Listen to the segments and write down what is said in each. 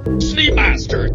Seamaster!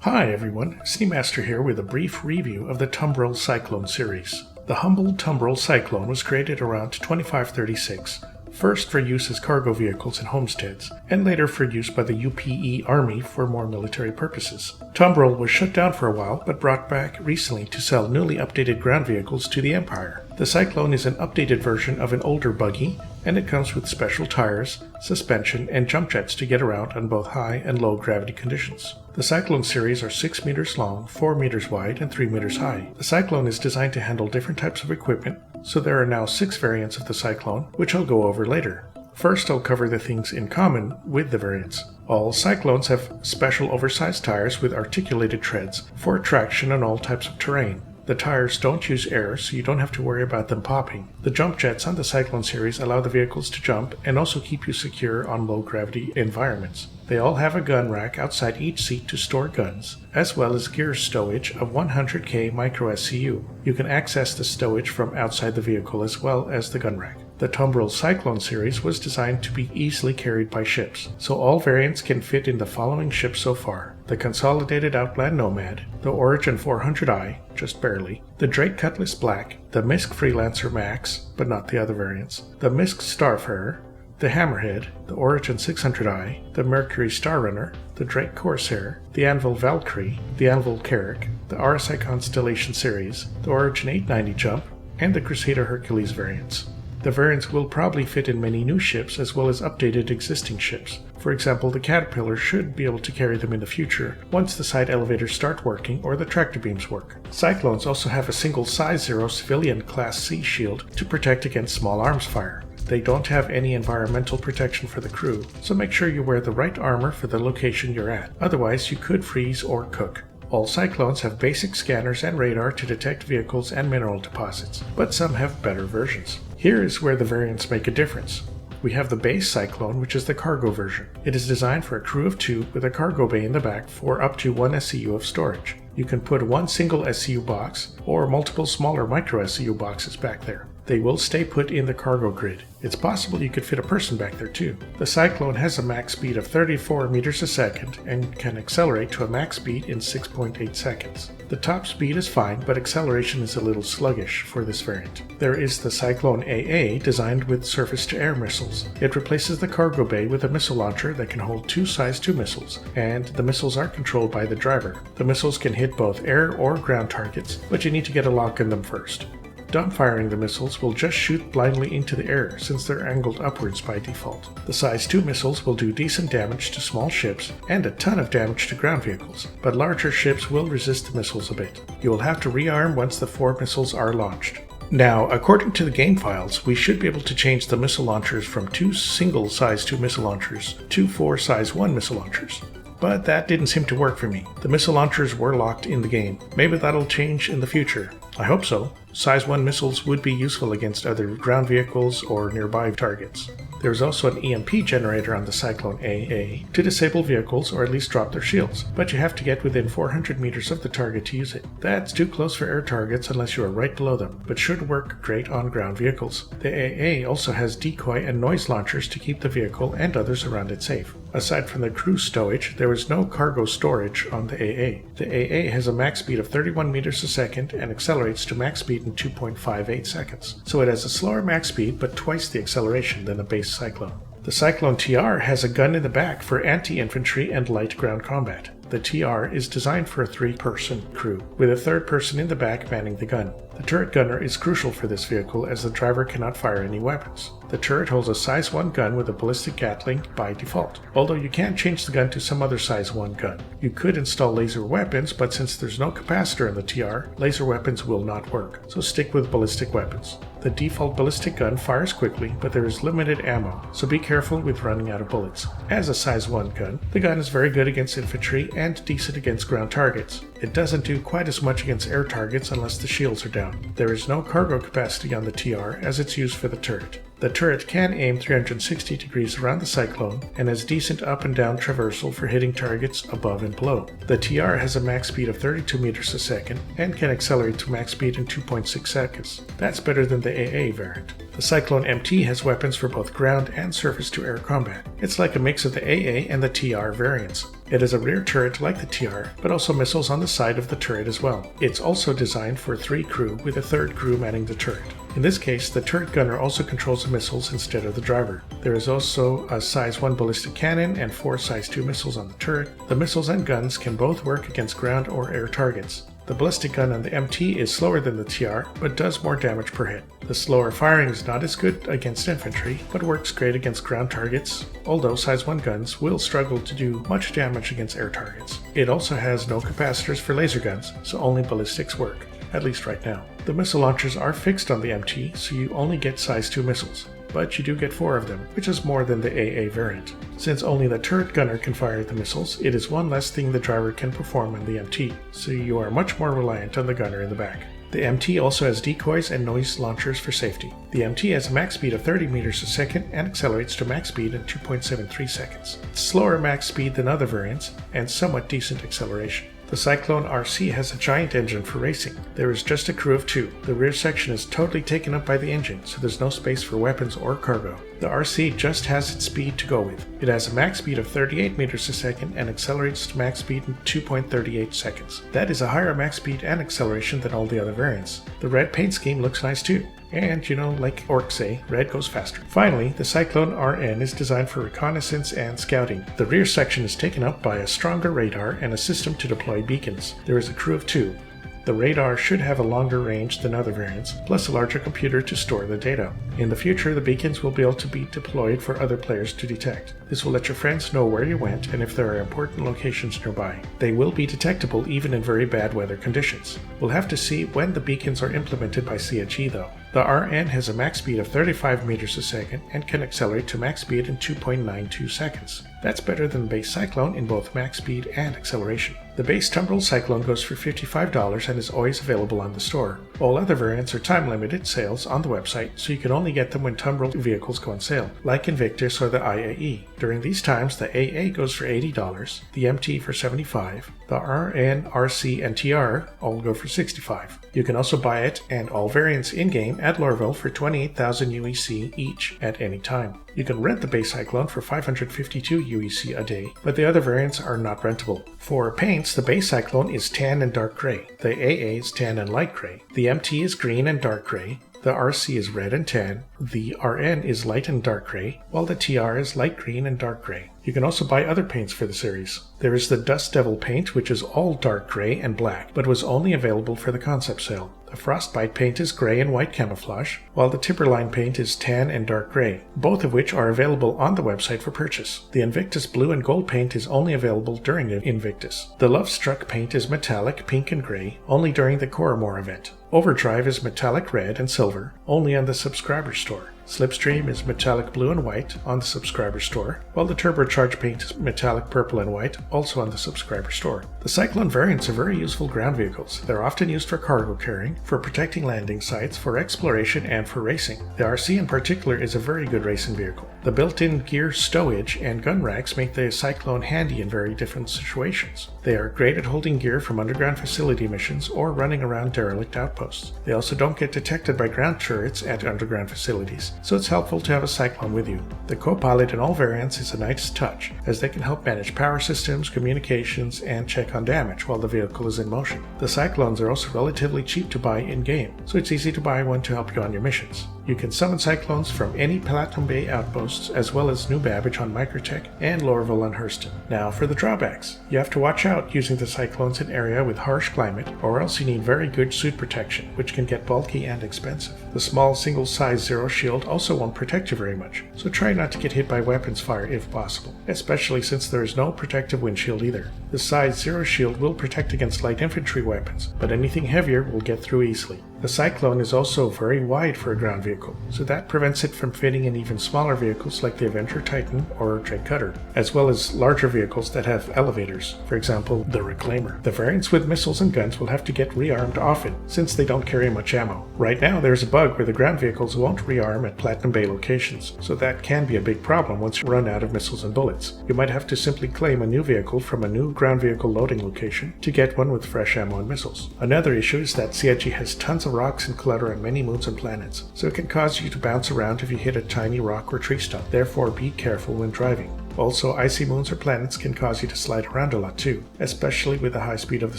Hi everyone, Seamaster here with a brief review of the Tumbril Cyclone series. The humble Tumbril Cyclone was created around 2536, first for use as cargo vehicles in homesteads, and later for use by the UPE Army for more military purposes. Tumbril was shut down for a while, but brought back recently to sell newly updated ground vehicles to the Empire. The Cyclone is an updated version of an older buggy, and it comes with special tires, suspension, and jump jets to get around on both high and low gravity conditions. The Cyclone series are 6 meters long, 4 meters wide, and 3 meters high. The Cyclone is designed to handle different types of equipment, so there are now 6 variants of the Cyclone, which I'll go over later. First, I'll cover the things in common with the variants. All Cyclones have special oversized tires with articulated treads for traction on all types of terrain. The tires don't use air, so you don't have to worry about them popping. The jump jets on the Cyclone series allow the vehicles to jump and also keep you secure on low-gravity environments. They all have a gun rack outside each seat to store guns, as well as gear stowage of 100K micro SCU. You can access the stowage from outside the vehicle as well as the gun rack. The Tumbril Cyclone series was designed to be easily carried by ships, so all variants can fit in the following ships so far: the Consolidated Outland Nomad, the Origin 400i, just barely, the Drake Cutlass Black, the Misk Freelancer Max, but not the other variants, the Misk Starfarer, the Hammerhead, the Origin 600i, the Mercury Starrunner, the Drake Corsair, the Anvil Valkyrie, the Anvil Carrack, the RSI Constellation series, the Origin 890 Jump, and the Crusader Hercules variants. The variants will probably fit in many new ships as well as updated existing ships. For example, the Caterpillar should be able to carry them in the future once the side elevators start working or the tractor beams work. Cyclones also have a single size 0 civilian Class C shield to protect against small arms fire. They don't have any environmental protection for the crew, so make sure you wear the right armor for the location you're at, otherwise you could freeze or cook. All Cyclones have basic scanners and radar to detect vehicles and mineral deposits, but some have better versions. Here is where the variants make a difference. We have the base Cyclone, which is the cargo version. It is designed for a crew of 2 with a cargo bay in the back for up to 1 SCU of storage. You can put one single SCU box or multiple smaller micro SCU boxes back there. They will stay put in the cargo grid. It's possible you could fit a person back there too. The Cyclone has a max speed of 34 meters a second and can accelerate to a max speed in 6.8 seconds. The top speed is fine, but acceleration is a little sluggish for this variant. There is the Cyclone AA, designed with surface-to-air missiles. It replaces the cargo bay with a missile launcher that can hold 2 size 2 missiles, and the missiles are controlled by the driver. The missiles can hit both air or ground targets, but you need to get a lock in them first. Dump firing the missiles will just shoot blindly into the air since they're angled upwards by default. The size 2 missiles will do decent damage to small ships and a ton of damage to ground vehicles, but larger ships will resist the missiles a bit. You will have to rearm once the 4 missiles are launched. Now, according to the game files, we should be able to change the missile launchers from 2 single size 2 missile launchers to 4 size 1 missile launchers. But that didn't seem to work for me. The missile launchers were locked in the game. Maybe that'll change in the future. I hope so. Size 1 missiles would be useful against other ground vehicles or nearby targets. There is also an EMP generator on the Cyclone AA to disable vehicles or at least drop their shields, but you have to get within 400 meters of the target to use it. That's too close for air targets unless you are right below them, but should work great on ground vehicles. The AA also has decoy and noise launchers to keep the vehicle and others around it safe. Aside from the crew stowage, there is no cargo storage on the AA. The AA has a max speed of 31 meters a second and accelerates to max speed in 2.58 seconds. So it has a slower max speed but twice the acceleration than a base Cyclone. The Cyclone TR has a gun in the back for anti-infantry and light ground combat. The TR is designed for a 3-person crew, with a 3rd person in the back manning the gun. The turret gunner is crucial for this vehicle as the driver cannot fire any weapons. The turret holds a size 1 gun with a ballistic Gatling by default, although you can change the gun to some other size 1 gun. You could install laser weapons, but since there's no capacitor in the TR, laser weapons will not work, so stick with ballistic weapons. The default ballistic gun fires quickly, but there is limited ammo, so be careful with running out of bullets. As a size 1 gun, the gun is very good against infantry and decent against ground targets. It doesn't do quite as much against air targets unless the shields are down. There is no cargo capacity on the TR as it's used for the turret. The turret can aim 360 degrees around the Cyclone and has decent up and down traversal for hitting targets above and below. The TR has a max speed of 32 meters a second and can accelerate to max speed in 2.6 seconds. That's better than the AA variant. The Cyclone MT has weapons for both ground and surface-to-air combat. It's like a mix of the AA and the TR variants. It has a rear turret like the TR, but also missiles on the side of the turret as well. It's also designed for 3 crew with a 3rd crew manning the turret. In this case, the turret gunner also controls the missiles instead of the driver. There is also a size 1 ballistic cannon and 4 size 2 missiles on the turret. The missiles and guns can both work against ground or air targets. The ballistic gun on the MT is slower than the TR, but does more damage per hit. The slower firing is not as good against infantry, but works great against ground targets, although size 1 guns will struggle to do much damage against air targets. It also has no capacitors for laser guns, so only ballistics work, at least right now. The missile launchers are fixed on the MT, so you only get size 2 missiles, but you do get 4 of them, which is more than the AA variant. Since only the turret gunner can fire the missiles, it is one less thing the driver can perform on the MT, so you are much more reliant on the gunner in the back. The MT also has decoys and noise launchers for safety. The MT has a max speed of 30 meters a second and accelerates to max speed in 2.73 seconds. It's slower max speed than other variants, and somewhat decent acceleration. The Cyclone RC has a giant engine for racing. There is just a crew of 2. The rear section is totally taken up by the engine, so there's no space for weapons or cargo. The RC just has its speed to go with. It has a max speed of 38 meters a second and accelerates to max speed in 2.38 seconds. That is a higher max speed and acceleration than all the other variants. The red paint scheme looks nice too. And, like orcs say, red goes faster. Finally, the Cyclone RN is designed for reconnaissance and scouting. The rear section is taken up by a stronger radar and a system to deploy beacons. There is a crew of 2. The radar should have a longer range than other variants, plus a larger computer to store the data. In the future, the beacons will be able to be deployed for other players to detect. This will let your friends know where you went and if there are important locations nearby. They will be detectable even in very bad weather conditions. We'll have to see when the beacons are implemented by CNG though. The RN has a max speed of 35 meters a second and can accelerate to max speed in 2.92 seconds. That's better than the base Cyclone in both max speed and acceleration. The base Tumbril Cyclone goes for $55 and is always available on the store. All other variants are time-limited sales on the website, so you can only get them when Tumbril vehicles go on sale, like Invictus or the IAE. During these times, the AA goes for $80, the MT for $75, the RN, RC, and TR all go for $65. You can also buy it and all variants in-game at Lorville for 28,000 UEC each at any time. You can rent the base Cyclone for 552 UEC a day, but the other variants are not rentable. For paints, the base Cyclone is tan and dark gray, the AA is tan and light gray, the MT is green and dark gray, the RC is red and tan, the RN is light and dark gray, while the TR is light green and dark gray. You can also buy other paints for the series. There is the Dust Devil paint, which is all dark gray and black, but was only available for the concept sale. The Frostbite paint is gray and white camouflage, while the Timberline paint is tan and dark gray, both of which are available on the website for purchase. The Invictus blue and gold paint is only available during the Invictus. The Love Struck paint is metallic, pink and gray, only during the Coromore event. Overdrive is metallic red and silver, only on the subscriber store. Slipstream is metallic blue and white on the subscriber store, while the Turbocharged paint is metallic purple and white, also on the subscriber store. The Cyclone variants are very useful ground vehicles. They're often used for cargo carrying, for protecting landing sites, for exploration, and for racing. The RC in particular is a very good racing vehicle. The built-in gear stowage and gun racks make the Cyclone handy in very different situations. They are great at holding gear from underground facility missions or running around derelict outposts. They also don't get detected by ground turrets at underground facilities, so it's helpful to have a Cyclone with you. The Copilot in all variants is a nice touch, as they can help manage power systems, communications, and check on damage while the vehicle is in motion. The Cyclones are also relatively cheap to buy in-game, so it's easy to buy one to help you on your missions. You can summon Cyclones from any Platinum Bay outposts, as well as New Babbage on Microtech and Lorville on Hurston. Now for the drawbacks. You have to watch out using the Cyclones in area with harsh climate, or else you need very good suit protection, which can get bulky and expensive. The small single-size Zero shield also won't protect you very much, so try not to get hit by weapons fire if possible, especially since there is no protective windshield either. The size Zero shield will protect against light infantry weapons, but anything heavier will get through easily. The Cyclone is also very wide for a ground vehicle, so that prevents it from fitting in even smaller vehicles like the Avenger Titan or Cutter, as well as larger vehicles that have elevators, for example the Reclaimer. The variants with missiles and guns will have to get rearmed often, since they don't carry much ammo. Right now there's a bug where the ground vehicles won't rearm at Platinum Bay locations, so that can be a big problem once you run out of missiles and bullets. You might have to simply claim a new vehicle from a new ground vehicle loading location to get one with fresh ammo and missiles. Another issue is that CIG has tons of rocks and clutter on many moons and planets, so it can cause you to bounce around if you hit a tiny rock or tree stump. Therefore, be careful when driving. Also, icy moons or planets can cause you to slide around a lot too, especially with the high speed of the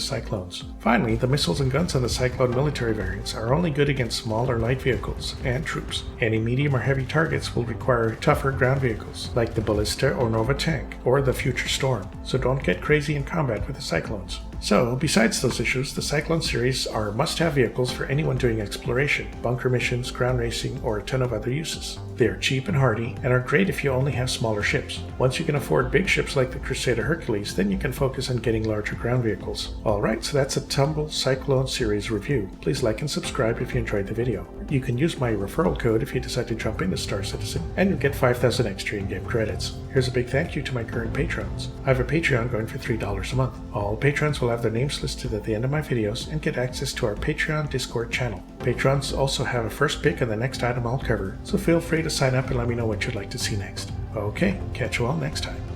Cyclones. Finally, the missiles and guns on the Cyclone military variants are only good against small or light vehicles and troops. Any medium or heavy targets will require tougher ground vehicles, like the Ballista or Nova tank, or the Future Storm, so don't get crazy in combat with the Cyclones. So, besides those issues, the Cyclone series are must-have vehicles for anyone doing exploration, bunker missions, ground racing, or a ton of other uses. They are cheap and hardy, and are great if you only have smaller ships. Once you can afford big ships like the Crusader Hercules, then you can focus on getting larger ground vehicles. Alright, so that's a Tumbril Cyclone series review. Please like and subscribe if you enjoyed the video. You can use my referral code if you decide to jump into Star Citizen, and you'll get 5,000 extra in-game credits. Here's a big thank you to my current patrons. I have a Patreon going for $3 a month. All patrons will have their names listed at the end of my videos and get access to our Patreon Discord channel. Patrons also have a first pick on the next item I'll cover, so feel free to sign up and let me know what you'd like to see next. Okay, catch you all next time.